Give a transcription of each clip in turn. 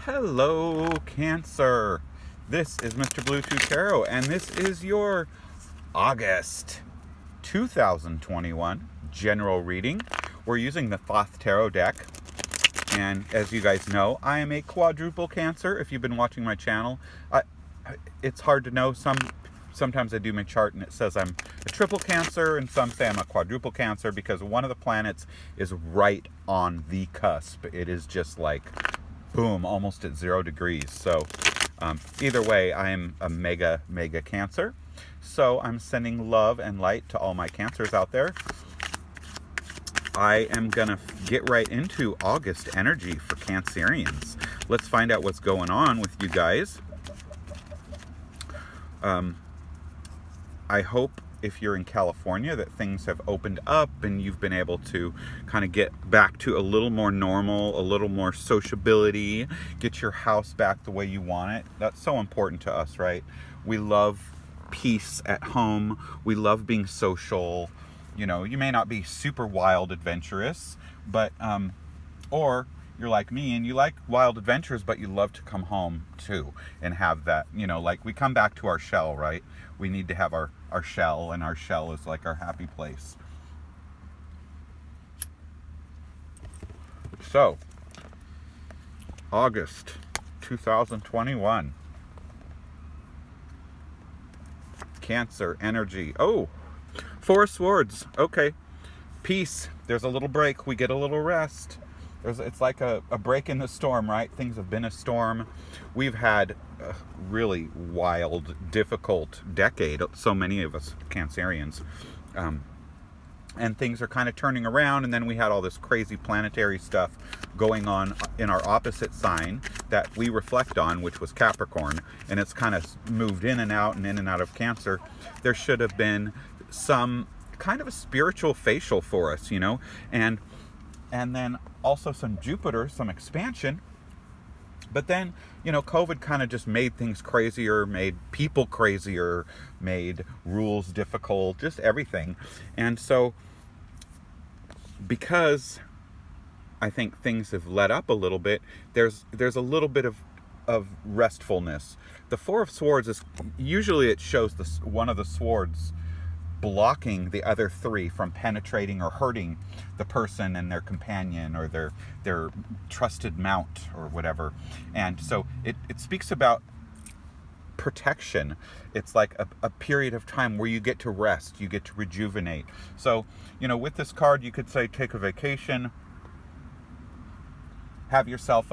Hello, Cancer. This is Mr. Bluetooth Tarot, and this is your August 2021 general reading. We're using the Thoth Tarot deck, and as you guys know, I am a quadruple Cancer. If you've been watching my channel, it's hard to know. Sometimes I do my chart and it says I'm a triple Cancer, and some say I'm a quadruple Cancer because one of the planets is right on the cusp. It is just like boom, almost at 0 degrees. So either way, I am a mega Cancer. So I'm sending love and light to all my Cancers out there. I am gonna get right into August energy for Cancerians. Let's find out what's going on with you guys. I hope if you're in California that things have opened up and you've been able to kind of get back to a little more normal, a little more sociability, get your house back the way you want it. That's so important to us, right? We love peace at home. We love being social. You know, you may not be super wild adventurous, but or you're like me and you like wild adventures, but you love to come home too and have that, you know, like we come back to our shell, right? We need to have our shell, and our shell is like our happy place. So, August 2021. Cancer energy. Oh, Four of Swords. Okay. Peace. There's a little break. We get a little rest. It's like a break in the storm, right? Things have been a storm. We've had a really wild, difficult decade, so many of us Cancerians. And things are kind of turning around, and then we had all this crazy planetary stuff going on in our opposite sign that we reflect on, which was Capricorn, and it's kind of moved in and out of Cancer. There should have been some kind of a spiritual facial for us, you know, and then also some Jupiter, some expansion. But then, you know, COVID kind of just made things crazier, made people crazier, made rules difficult, just everything. And so, because I think things have let up a little bit, there's a little bit of restfulness. The Four of Swords is usually, it shows one of the swords blocking the other three from penetrating or hurting the person and their companion or their trusted mount or whatever. And so it speaks about protection. It's like a period of time where you get to rest, you get to rejuvenate. So, you know, with this card, you could say take a vacation, have yourself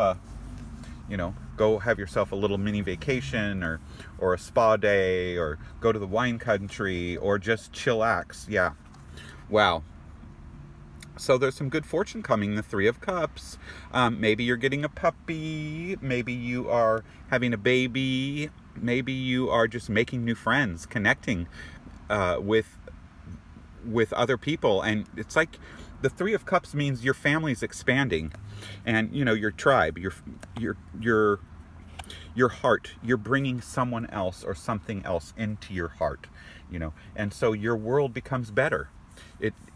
go have yourself a little mini vacation or a spa day, or go to the wine country, or just chillax. Yeah. Wow. So there's some good fortune coming. The Three of Cups. Maybe you're getting a puppy. Maybe you are having a baby. Maybe you are just making new friends, connecting with other people. And it's like the Three of Cups means your family's expanding, and you know, your tribe, your heart, you're bringing someone else or something else into your heart, you know, and so your world becomes better.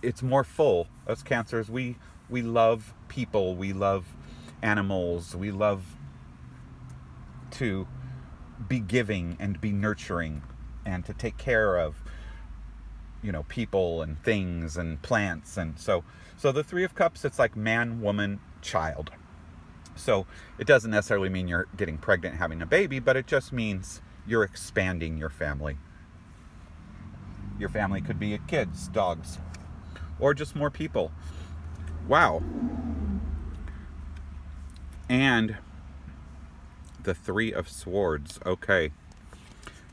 It's more full. Us Cancers, we love people, we love animals, we love to be giving and be nurturing and to take care of, you know, people and things and plants. And so the Three of Cups, it's like man, woman, child. So it doesn't necessarily mean you're getting pregnant and having a baby, but it just means you're expanding your family. Your family could be kids, dogs, or just more people. Wow. And the Three of Swords. Okay.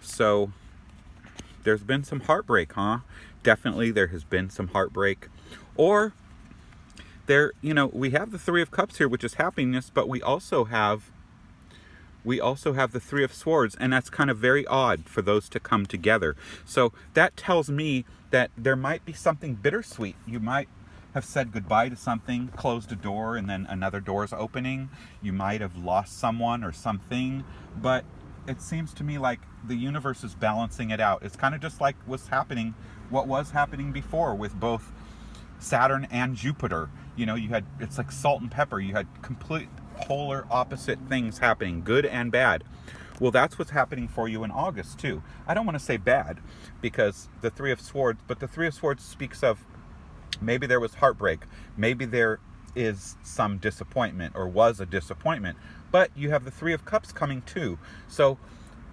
So there's been some heartbreak, huh? Definitely there has been some heartbreak. Or there, you know, we have the Three of Cups here, which is happiness, but we also have the Three of Swords, and that's kind of very odd for those to come together. So that tells me that there might be something bittersweet. You might have said goodbye to something, closed a door, and then another door is opening. You might have lost someone or something, but it seems to me like the universe is balancing it out. It's kind of just like what was happening before with both Saturn and Jupiter. You know, it's like salt and pepper. You had complete polar opposite things happening, good and bad. Well, that's what's happening for you in August too. I don't want to say bad, because the Three of Swords, but the Three of Swords speaks of maybe there was heartbreak, maybe there is some disappointment, or was a disappointment, but you have the Three of Cups coming too. So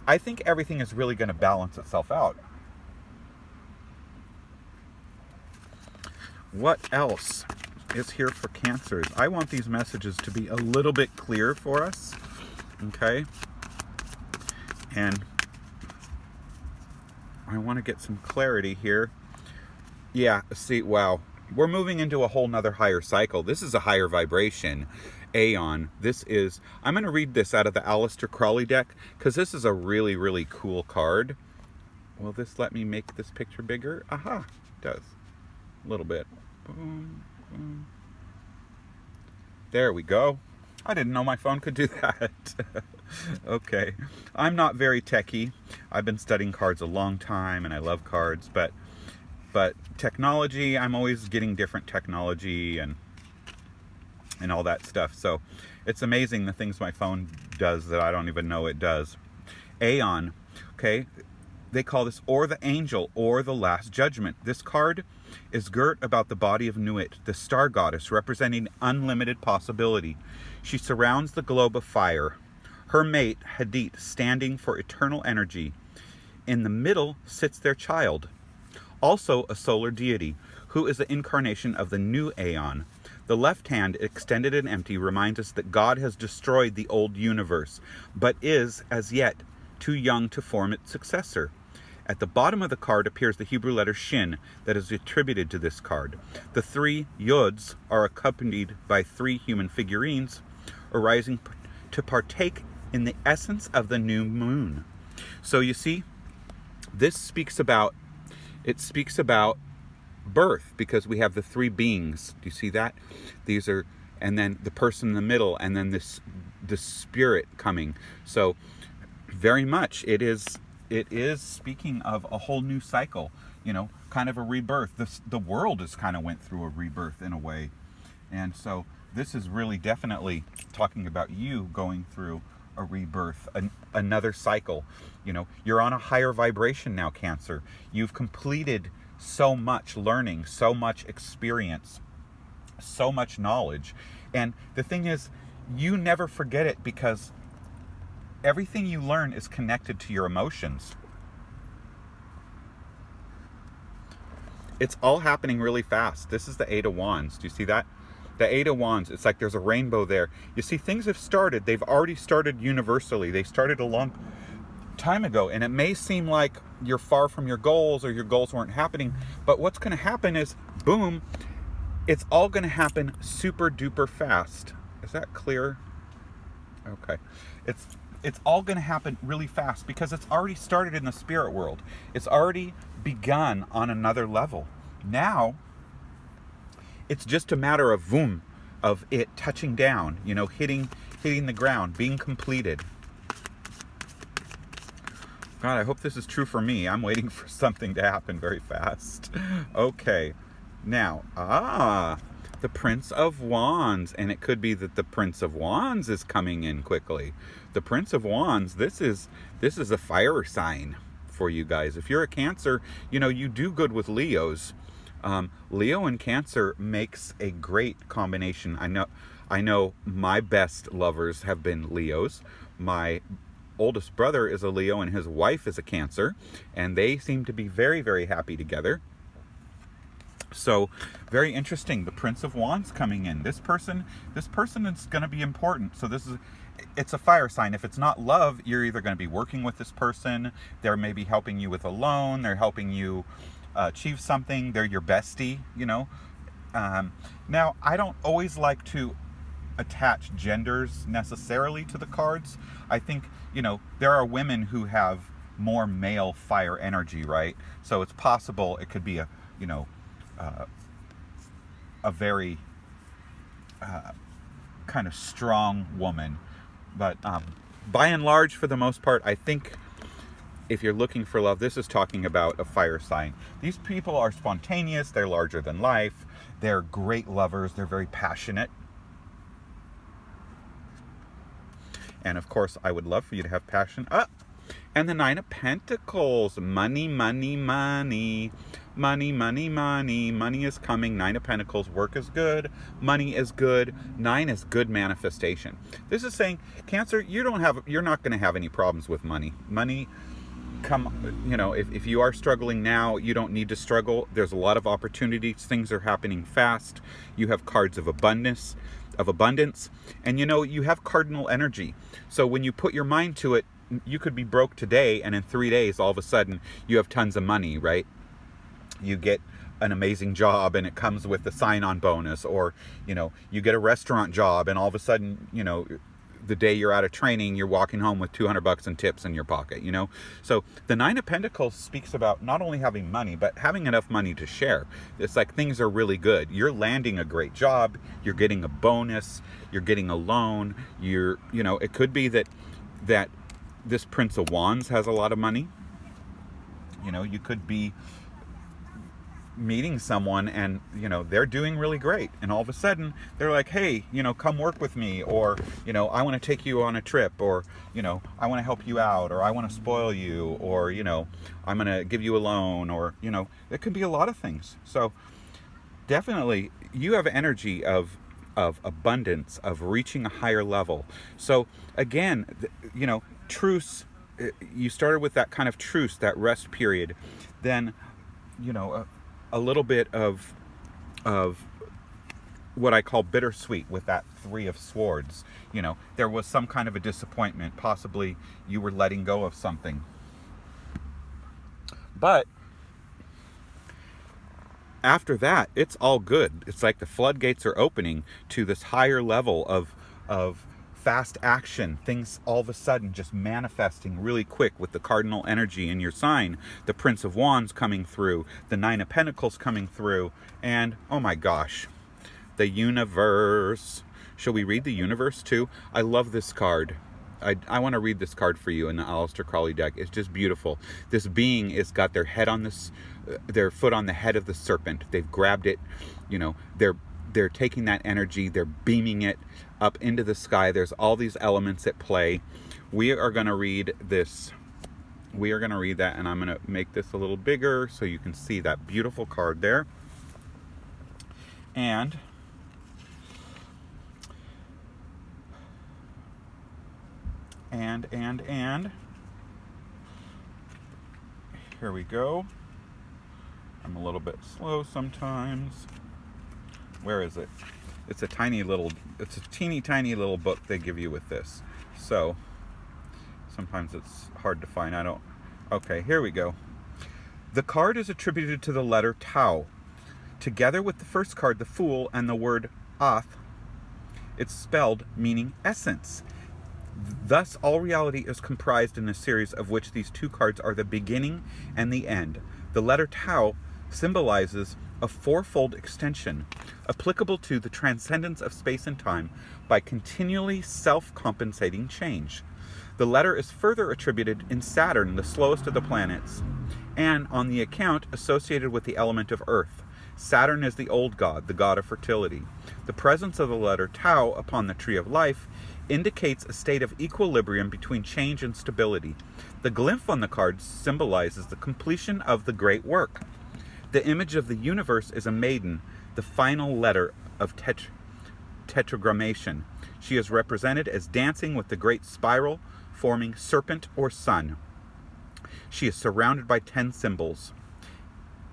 I think everything is really going to balance itself out. What else is here for Cancers? I want these messages to be a little bit clear for us, okay? And I want to get some clarity here. Yeah, see, wow. We're moving into a whole nother higher cycle. This is a higher vibration. Aeon. This is, I'm going to read this out of the Aleister Crowley deck, because this is a really, really cool card. Will this let me make this picture bigger? Aha, it does. A little bit. Boom, boom. There we go. I didn't know my phone could do that. Okay. I'm not very techie. I've been studying cards a long time, and I love cards, but technology, I'm always getting different technology and all that stuff. So it's amazing the things my phone does that I don't even know it does. Aeon, okay? They call this or the angel or the last judgment. This card is girt about the body of Nuit, the star goddess representing unlimited possibility. She surrounds the globe of fire. Her mate, Hadit, standing for eternal energy. In the middle sits their child, also a solar deity, who is the incarnation of the new Aeon. The left hand, extended and empty, reminds us that God has destroyed the old universe, but is, as yet, too young to form its successor. At the bottom of the card appears the Hebrew letter Shin that is attributed to this card. The three Yods are accompanied by three human figurines arising to partake in the essence of the new moon. So you see, this speaks about birth, because we have the three beings. Do you see that? These are, and then the person in the middle, and then the spirit coming. So very much it is speaking of a whole new cycle, kind of a rebirth. The world has kind of went through a rebirth in a way. And so this is really definitely talking about you going through a rebirth, another cycle. You're on a higher vibration now, Cancer. You've completed so much learning, so much experience, so much knowledge. And the thing is, you never forget it, because everything you learn is connected to your emotions. It's all happening really fast. This is the Eight of Wands. Do you see that? The Eight of Wands, it's like there's a rainbow there. You see, things have started. They've already started universally. They started a long time ago, and it may seem like you're far from your goals, or your goals weren't happening, but what's going to happen is, boom, it's all going to happen super duper fast. Is that clear? Okay. It's all going to happen really fast, because it's already started in the spirit world. It's already begun on another level. Now it's just a matter of boom, of it touching down, hitting the ground, being completed. God, I hope this is true for me. I'm waiting for something to happen very fast. Okay. Now, the Prince of Wands. And it could be that the Prince of Wands is coming in quickly. The Prince of Wands, this is a fire sign for you guys. If you're a Cancer, you do good with Leos. Leo and Cancer makes a great combination. I know my best lovers have been Leos. My oldest brother is a Leo, and his wife is a Cancer, and they seem to be very, very happy together. So very interesting. The Prince of Wands coming in. This person is going to be important. So it's a fire sign. If it's not love, you're either going to be working with this person. They're maybe helping you with a loan. They're helping you achieve something. They're your bestie, Now, I don't always like to attach genders necessarily to the cards. I think, there are women who have more male fire energy, right? So it's possible it could be a very kind of strong woman. But by and large, for the most part, I think if you're looking for love, this is talking about a fire sign. These people are spontaneous. They're larger than life. They're great lovers. They're very passionate. And of course, I would love for you to have passion. And the Nine of Pentacles. Money, money, money. Money, money, money. Money is coming. Nine of Pentacles. Work is good. Money is good. Nine is good manifestation. This is saying, Cancer, you're not going to have any problems with money. Money, if you are struggling now, you don't need to struggle. There's a lot of opportunities. Things are happening fast. You have cards of abundance, and you have cardinal energy. So when you put your mind to it, you could be broke today, and in 3 days, all of a sudden, you have tons of money, right? You get an amazing job, and it comes with a sign-on bonus, or, you get a restaurant job, and all of a sudden, the day you're out of training, you're walking home with $200 in tips in your pocket, So the Nine of Pentacles speaks about not only having money, but having enough money to share. It's like things are really good. You're landing a great job. You're getting a bonus. You're getting a loan. It could be that this Prince of Wands has a lot of money. You could be meeting someone and they're doing really great, and all of a sudden they're like, hey, come work with me, or I want to take you on a trip, or I want to help you out, or I want to spoil you, or I'm going to give you a loan, or it could be a lot of things. So definitely you have energy of abundance, of reaching a higher level. So again, truce. You started with that kind of truce, that rest period, then a little bit of what I call bittersweet with that Three of Swords. There was some kind of a disappointment. Possibly you were letting go of something. But after that, it's all good. It's like the floodgates are opening to this higher level of fast action, things all of a sudden just manifesting really quick with the cardinal energy in your sign, the Prince of Wands coming through, the Nine of Pentacles coming through, and oh my gosh, the universe. Shall we read the universe too? I love this card. I want to read this card for you in the Aleister Crowley deck. It's just beautiful. This being has got their head on their foot on the head of the serpent. They've grabbed it, they're taking that energy, they're beaming it up into the sky. There's all these elements at play. We are going to read this. We are going to read that, and I'm going to make this a little bigger so you can see that beautiful card there. And here we go. I'm a little bit slow sometimes. Where is it? It's a teeny tiny little book they give you with this. So sometimes it's hard to find. Okay, here we go. The card is attributed to the letter Tau. Together with the first card, the Fool, and the word Ath, it's spelled meaning essence. Thus, all reality is comprised in a series of which these two cards are the beginning and the end. The letter Tau symbolizes a fourfold extension applicable to the transcendence of space and time by continually self-compensating change. The letter is further attributed in Saturn, the slowest of the planets, and on the account associated with the element of Earth. Saturn is the old god, the god of fertility. The presence of the letter Tau upon the Tree of Life indicates a state of equilibrium between change and stability. The glyph on the card symbolizes the completion of the great work. The image of the universe is a maiden, the final letter of tetragrammation. She is represented as dancing with the great spiral forming serpent or sun. She is surrounded by 10 symbols.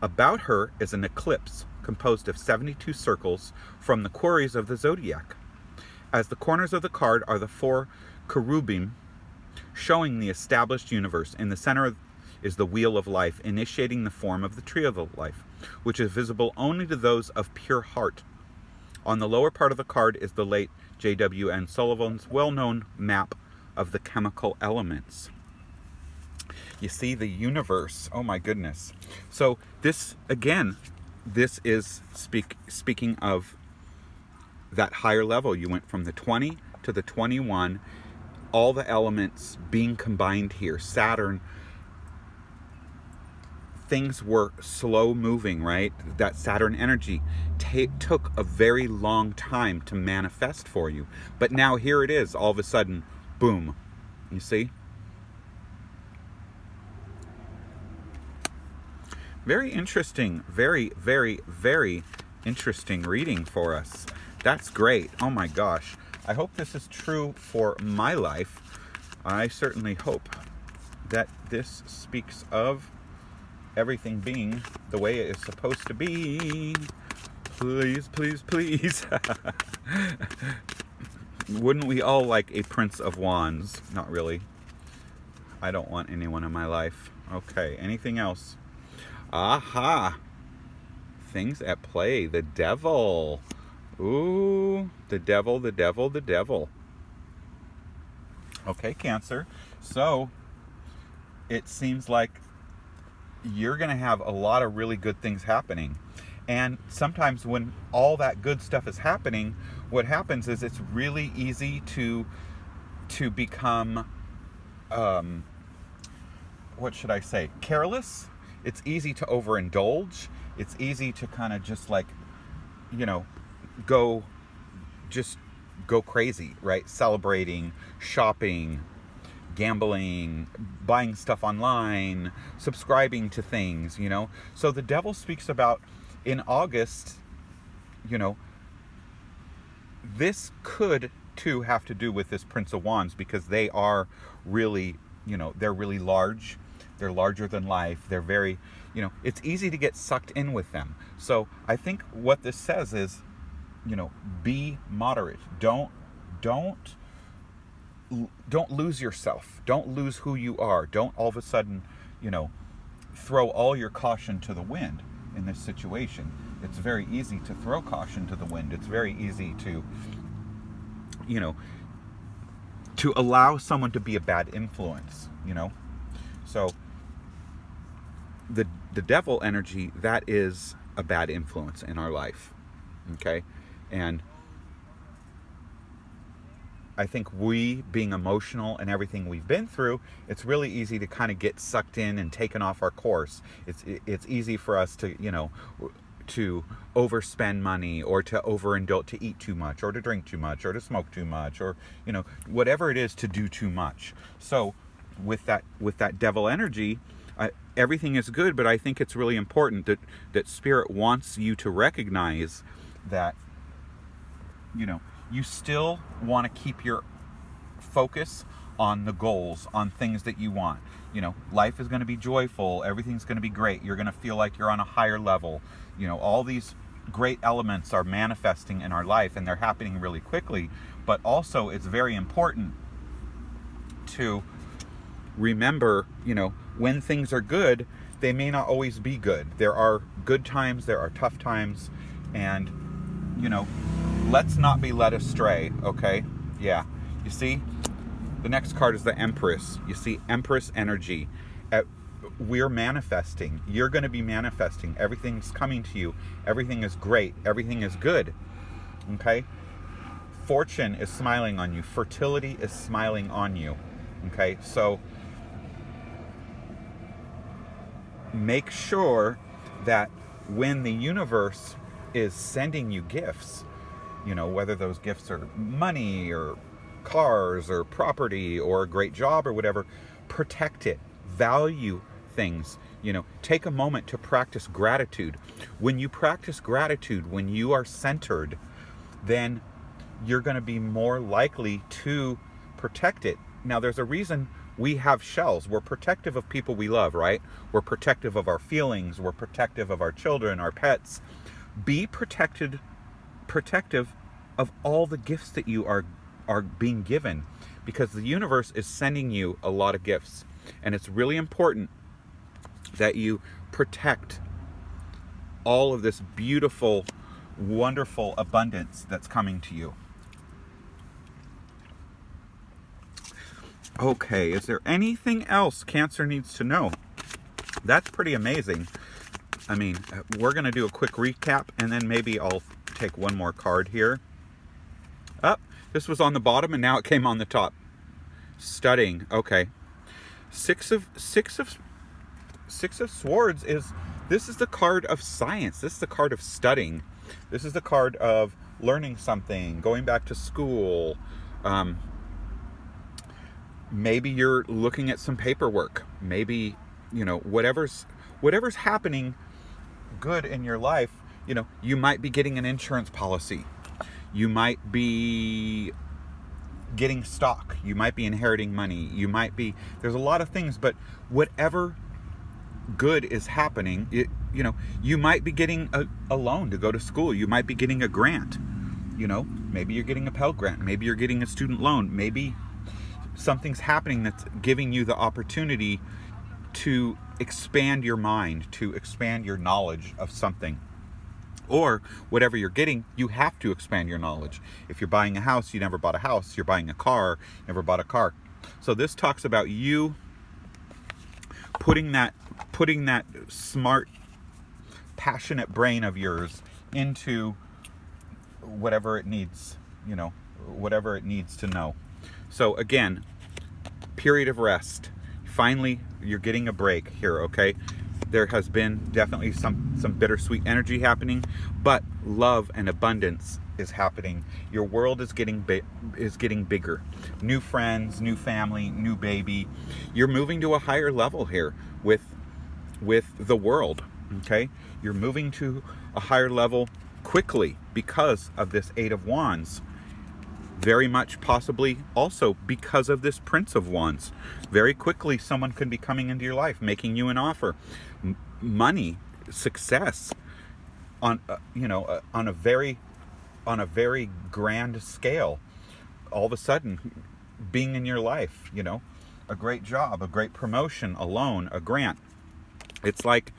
About her is an eclipse composed of 72 circles from the quarries of the zodiac. As the corners of the card are the 4 cherubim showing the established universe. In the center is the wheel of life, initiating the form of the tree of life, which is visible only to those of pure heart. On the lower part of the card is the late J.W.N. Sullivan's well-known map of the chemical elements. You see the universe. Oh my goodness. So this, again, this is speaking of that higher level. You went from the 20 to the 21, all the elements being combined here. Saturn, things were slow moving, right? That Saturn energy took a very long time to manifest for you. But now here it is, all of a sudden, Boom. You see? Very interesting. Very, very, very interesting reading for us. That's great. Oh my gosh. I hope this is true for my life. I certainly hope that this speaks of everything being the way it is supposed to be. Please, please, please. Wouldn't we all like a Prince of Wands? Not really. I don't want anyone in my life. Okay, anything else? Aha! Things at play. The devil. Ooh, the devil, the devil, the devil. Okay, Cancer. So, it seems like you're going to have a lot of really good things happening. And sometimes when all that good stuff is happening, what happens is it's really easy to become, what should I say, careless. It's easy to overindulge. It's easy to kind of just like, go crazy, right? Celebrating, shopping, gambling, buying stuff online, subscribing to things, So the devil speaks about in August, this could too have to do with this Prince of Wands, because they are really, they're really large. They're larger than life. They're very, it's easy to get sucked in with them. So I think what this says is, be moderate. Don't lose yourself. Don't lose who you are. Don't all of a sudden, throw all your caution to the wind in this situation. It's very easy to throw caution to the wind. It's very easy to, to allow someone to be a bad influence, So the devil energy, that is a bad influence in our life. Okay? And I think we, being emotional and everything we've been through, it's really easy to kind of get sucked in and taken off our course. It's easy for us to, to overspend money, or to overindulge, to eat too much, or to drink too much, or to smoke too much, or, whatever it is, to do too much. So with that devil energy, everything is good, but I think it's really important that Spirit wants you to recognize that, you still want to keep your focus on the goals, on things that you want. Life is going to be joyful. Everything's going to be great. You're going to feel like you're on a higher level. All these great elements are manifesting in our life, and they're happening really quickly. But also, it's very important to remember, when things are good, they may not always be good. There are good times, there are tough times, and, let's not be led astray, okay? Yeah. You see, the next card is the Empress. You see, Empress energy. We're manifesting. You're going to be manifesting. Everything's coming to you. Everything is great. Everything is good, okay? Fortune is smiling on you. Fertility is smiling on you, okay? So make sure that when the universe is sending you gifts, whether those gifts are money or cars or property or a great job or whatever, protect it. Value things. Take a moment to practice gratitude. When you practice gratitude, when you are centered, then you're going to be more likely to protect it. Now, there's a reason we have shells. We're protective of people we love, right? We're protective of our feelings. We're protective of our children, our pets. Be protective of all the gifts that you are being given, because the universe is sending you a lot of gifts, and it's really important that you protect all of this beautiful, wonderful abundance that's coming to you. Okay, is there anything else Cancer needs to know? That's pretty amazing. I mean, we're going to do a quick recap, and then maybe I'll take one more card here. This was on the bottom, and now it came on the top. Studying. Okay. Six of Swords is the card of science. This is the card of studying. This is the card of learning something, going back to school, maybe you're looking at some paperwork. Maybe, whatever's happening good in your life, you might be getting an insurance policy. You might be getting stock. You might be inheriting money. There's a lot of things, but whatever good is happening, you might be getting a loan to go to school. You might be getting a grant. Maybe you're getting a Pell Grant. Maybe you're getting a student loan. Maybe something's happening that's giving you the opportunity to expand your mind, to expand your knowledge of something. Or whatever you're getting, you have to expand your knowledge. If you're buying a house, you never bought a house. You're buying a car, never bought a car. So this talks about you putting that smart, passionate brain of yours into whatever it needs, whatever it needs to know. So again, period of rest. Finally, you're getting a break here, okay? There has been definitely some bittersweet energy happening, but love and abundance is happening. Your world is getting bigger. New friends, new family, new baby. You're moving to a higher level here with the world, okay? You're moving to a higher level quickly because of this Eight of Wands. Very much possibly also because of this Prince of Wands. Very quickly, someone could be coming into your life, making you an offer. Money, success on a very grand scale. All of a sudden, being in your life, a great job, a great promotion, a loan, a grant. It's like,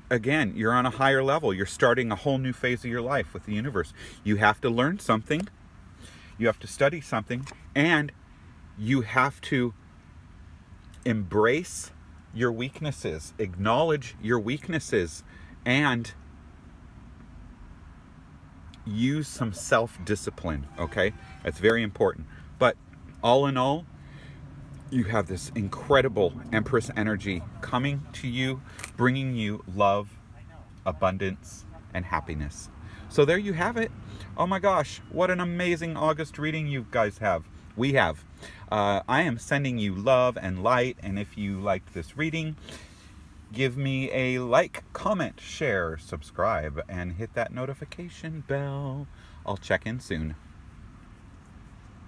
again, you're on a higher level. You're starting a whole new phase of your life with the universe. You have to learn something. You have to study something, and you have to embrace your weaknesses, acknowledge your weaknesses, and use some self-discipline, okay? That's very important. But all in all, you have this incredible Empress energy coming to you, bringing you love, abundance, and happiness. So there you have it. Oh my gosh, what an amazing August reading you guys have. We have. I am sending you love and light, and if you liked this reading, give me a like, comment, share, subscribe, and hit that notification bell. I'll check in soon.